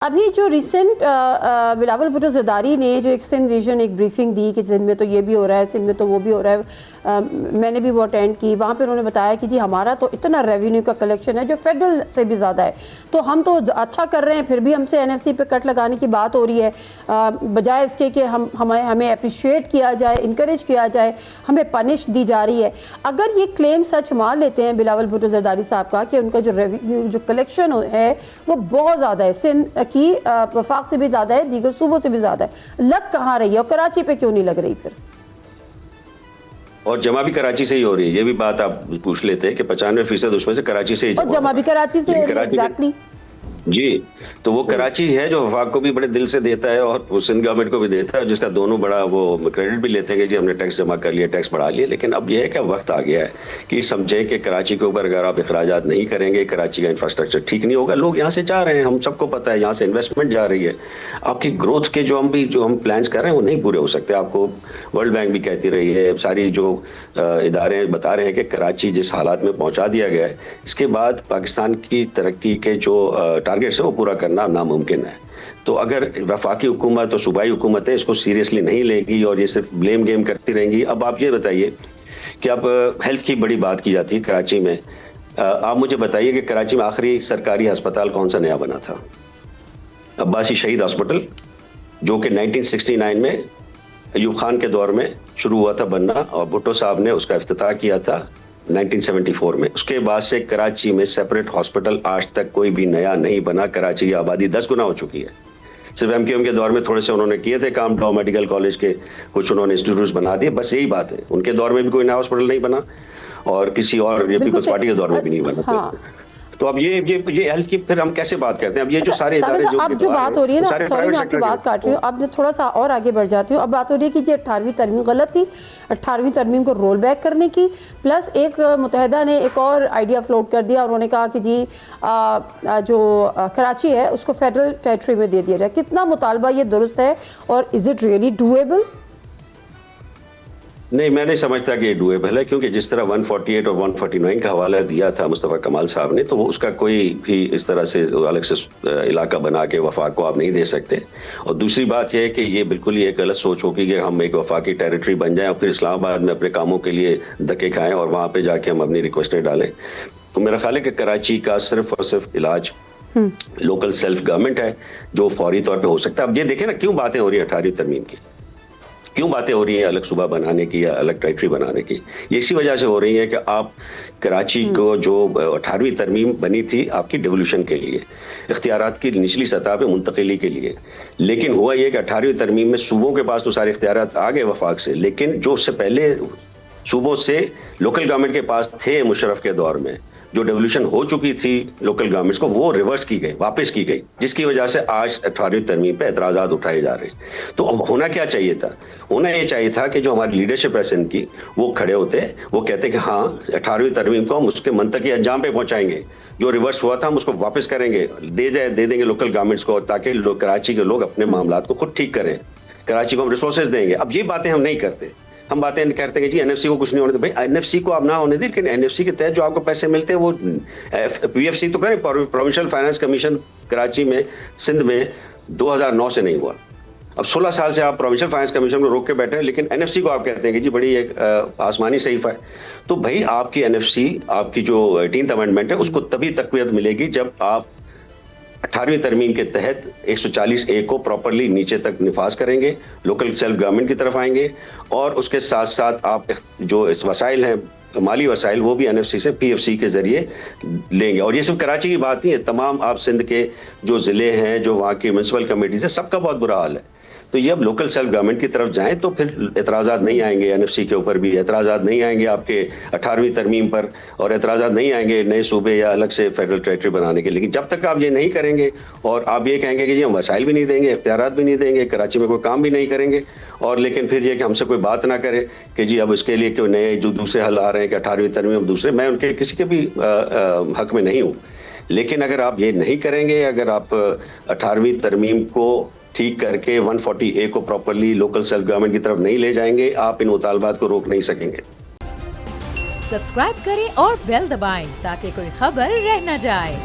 ابھی جو ریسنٹ بلاول بھٹو زرداری نے جو ایک سندھ ویژن ایک بریفنگ دی کہ سندھ میں تو یہ بھی ہو رہا ہے، سندھ میں تو وہ بھی ہو رہا ہے، میں نے بھی وہ اٹینڈ کی، وہاں پہ انہوں نے بتایا کہ جی ہمارا تو اتنا ریونیو کا کلیکشن ہے جو فیڈرل سے بھی زیادہ ہے، تو ہم تو اچھا کر رہے ہیں، پھر بھی ہم سے این ایف سی پہ کٹ لگانے کی بات ہو رہی ہے، بجائے اس کے کہ ہمیں اپریشیٹ کیا جائے، انکریج کیا جائے، ہمیں پنش دی جا رہی ہے۔ اگر یہ کلیم سچ مان لیتے ہیں بلاول بھٹو زرداری صاحب کا کہ ان کا جو ریونیو جو کلیکشن ہے وہ بہت زیادہ ہے، سندھ کی وفاق سے بھی زیادہ ہے، دیگر صوبوں سے بھی زیادہ ہے، لگ کہاں رہی ہے اور کراچی پہ کیوں نہیں لگ رہی پھر؟ اور جمع بھی کراچی سے ہی ہو رہی ہے، یہ بھی بات آپ پوچھ لیتے ہیں کہ 95% اس میں سے کراچی سے ہی اور جمع بھی کراچی سے ہو رہی ہے، ایگزیکٹلی جی، تو وہ کراچی ہے جو وفاق کو بھی بڑے دل سے دیتا ہے اور سندھ گورنمنٹ کو بھی دیتا ہے، جس کا دونوں بڑا وہ کریڈٹ بھی لیتے ہیں کہ جی ہم نے ٹیکس جمع کر لیا، ٹیکس بڑھا لیا، لیکن اب یہ ہے کہ وقت آ گیا ہے کہ سمجھیں کہ کراچی کے اوپر اگر آپ اخراجات نہیں کریں گے، کراچی کا انفراسٹرکچر ٹھیک نہیں ہوگا، لوگ یہاں سے جا رہے ہیں، ہم سب کو پتہ ہے یہاں سے انویسٹمنٹ جا رہی ہے، آپ کی گروتھ کے جو ہم پلانز کر رہے ہیں وہ نہیں پورے ہو سکتے۔ آپ کو ورلڈ بینک بھی کہتی رہی ہے، ساری جو ادارے بتا رہے ہیں کہ کراچی جس حالات میں پہنچا دیا گیا ہے، اس کے بعد پاکستان کی ترقی کے جو ٹارگیٹس ہیں وہ پورا کرنا ناممکن ہے۔ تو اگر وفاقی حکومت اور صوبائی حکومتیں اس کو سیریسلی نہیں لے گی اور یہ صرف بلیم گیم کرتی رہیں گی، اب آپ یہ بتائیے کہ اب ہیلتھ کی بڑی بات کی جاتی ہے کراچی میں، آپ مجھے بتائیے کہ کراچی میں آخری سرکاری ہسپتال کون سا نیا بنا تھا؟ عباسی شہید ہاسپٹل، جو کہ 1969 میں ایوب خان کے دور میں شروع ہوا تھا بننا، اور بھٹو صاحب نے اس کا افتتاح کیا تھا 1974 میں۔ اس کے بعد سے کراچی میں سیپریٹ ہاسپٹل آج تک کوئی بھی نیا نہیں بنا۔ کراچی کی آبادی 10 گنا ہو چکی ہے۔ صرف ایم کیو ایم کے دور میں تھوڑے سے انہوں نے کیے تھے کام، ڈاؤ میڈیکل کالج کے کچھ انہوں نے انسٹیٹیوٹس بنا دیے، بس یہی بات ہے۔ ان کے دور میں بھی کوئی نیا ہاسپٹل نہیں بنا اور کسی اور پیپلز پارٹی کے دور میں بھی نہیں بنا۔ تو اب یہ ہیلتھ کی پھر ہم کیسے بات کرتے ہیں؟ اب یہ جو سارے ادارے اب جو بات ہو رہی ہے نا، سوری میں آپ کی بات کاٹ رہی ہوں، اب تھوڑا سا اور آگے بڑھ جاتی ہوں۔ اب بات ہو رہی ہے کہ یہ 18ویں ترمیم غلط تھی، 18ویں ترمیم کو رول بیک کرنے کی، پلس ایک متحدہ نے ایک اور آئیڈیا فلوٹ کر دیا، اور انہوں نے کہا کہ جی جو کراچی ہے اس کو فیڈرل ٹیریٹری میں دے دیا جائے۔ کتنا مطالبہ یہ درست ہے اور از اٹ ریئلی ڈویبل؟ نہیں، میں نہیں سمجھتا کہ یہ ڈویبل ہے، کیونکہ جس طرح 148 اور 149 کا حوالہ دیا تھا مصطفیٰ کمال صاحب نے، تو وہ اس کا کوئی بھی اس طرح سے الگ سے علاقہ بنا کے وفاق کو آپ نہیں دے سکتے۔ اور دوسری بات یہ ہے کہ یہ بالکل ہی ایک غلط سوچ ہوگی کہ ہم ایک وفاقی ٹیریٹری بن جائیں اور پھر اسلام آباد میں اپنے کاموں کے لیے دھکے کھائیں اور وہاں پہ جا کے ہم اپنی ریکویسٹیں ڈالیں۔ تو میرا خیال ہے کہ کراچی کا صرف اور صرف علاج لوکل سیلف گورنمنٹ ہے جو فوری طور پہ ہو سکتا ہے۔ اب یہ دیکھیں نا کیوں باتیں ہو رہی ہیں 18ویں ترمیم کی، کیوں باتیں ہو رہی ہیں الگ صوبہ بنانے کی یا الگ ٹیریٹری بنانے کی؟ یہ اسی وجہ سے ہو رہی ہے کہ آپ کراچی کو جو 18ویں ترمیم بنی تھی آپ کی ڈیولوشن کے لیے، اختیارات کی نچلی سطح پہ منتقلی کے لیے، لیکن ہوا یہ کہ 18ویں ترمیم میں صوبوں کے پاس تو سارے اختیارات آ گئے وفاق سے، لیکن جو اس سے پہلے صوبوں سے لوکل گورنمنٹ کے پاس تھے مشرف کے دور میں، جو ڈیولوشن ہو چکی تھی لوکل گورنمنٹس کو، وہ ریورس کی گئی، واپس کی گئی، جس کی وجہ سے آج 18ویں ترمیم پہ اعتراضات اٹھائے جا رہے ہیں۔ تو اب ہونا کیا چاہیے تھا؟ ہونا یہ چاہیے تھا کہ جو ہماری لیڈرشپ ہے سندھ کی، وہ کھڑے ہوتے، وہ کہتے کہ ہاں 18ویں ترمیم کو ہم اس کے منطقی انجام پہ پہنچائیں گے، جو ریورس ہوا تھا ہم اس کو واپس کریں گے، دے دیں گے لوکل گورنمنٹس کو، تاکہ کراچی کے لوگ اپنے معاملات کو خود ٹھیک کریں، کراچی کو ہم ریسورسز دیں گے۔ اب یہ باتیں ہم نہیں کرتے، ہم باتیں کرتے ہیں کہ جی این ایف سی کو کچھ نہیں ہونے دے۔ بھائی این ایف سی کو آپ نہ ہونے دیں، لیکن این ایف سی کے تحت جو آپ کو پیسے ملتے ہیں وہ پی ایف سی تو کریں۔ پروونشل فائنانس کمیشن کراچی میں سندھ میں 2009 سے نہیں ہوا، اب 16 سال سے آپ پروونشل فائنانس کمیشن کو روک کے بیٹھے ہیں، لیکن این ایف سی کو آپ کہتے ہیں کہ جی بڑی ایک آسمانی صحیفہ ہے۔ تو بھائی آپ کی این ایف سی، آپ کی جو 18th امینڈمنٹ ہے، اس کو تبھی تقویت ملے گی جب آپ 18ویں ترمیم کے تحت 140A کو پراپرلی نیچے تک نفاذ کریں گے، لوکل سیلف گورنمنٹ کی طرف آئیں گے، اور اس کے ساتھ ساتھ آپ جو اس وسائل ہیں مالی وسائل وہ بھی این ایف سی سے پی ایف سی کے ذریعے لیں گے۔ اور یہ صرف کراچی کی بات نہیں ہے، تمام آپ سندھ کے جو ضلع ہیں، جو وہاں کی میونسپل کمیٹیز ہیں، سب کا بہت برا حال ہے۔ تو یہ اب لوکل سیلف گورنمنٹ کی طرف جائیں تو پھر اعتراضات نہیں آئیں گے، این ایف سی کے اوپر بھی اعتراضات نہیں آئیں گے آپ کے 18ویں ترمیم پر، اور اعتراضات نہیں آئیں گے نئے صوبے یا الگ سے فیڈرل ٹیریٹری بنانے کے۔ لیکن جب تک آپ یہ نہیں کریں گے اور آپ یہ کہیں گے کہ جی ہم وسائل بھی نہیں دیں گے، اختیارات بھی نہیں دیں گے، کراچی میں کوئی کام بھی نہیں کریں گے، اور لیکن پھر یہ کہ ہم سے کوئی بات نہ کرے کہ جی اب اس کے لیے کوئی نئے جو دوسرے حل آ رہے ہیں کہ 18ویں ترمیم دوسرے، میں ان کے کسی کے بھی حق میں نہیں ہوں، لیکن اگر آپ یہ نہیں کریں گے، اگر آپ 18ویں ترمیم کو ٹھیک کر کے 140A کو پراپرلی لوکل سیلف گورنمنٹ کی طرف نہیں لے جائیں گے، آپ ان مطالبات کو روک نہیں سکیں گے۔ سبسکرائب کریں اور بیل دبائیں تاکہ کوئی خبر رہ نہ جائے۔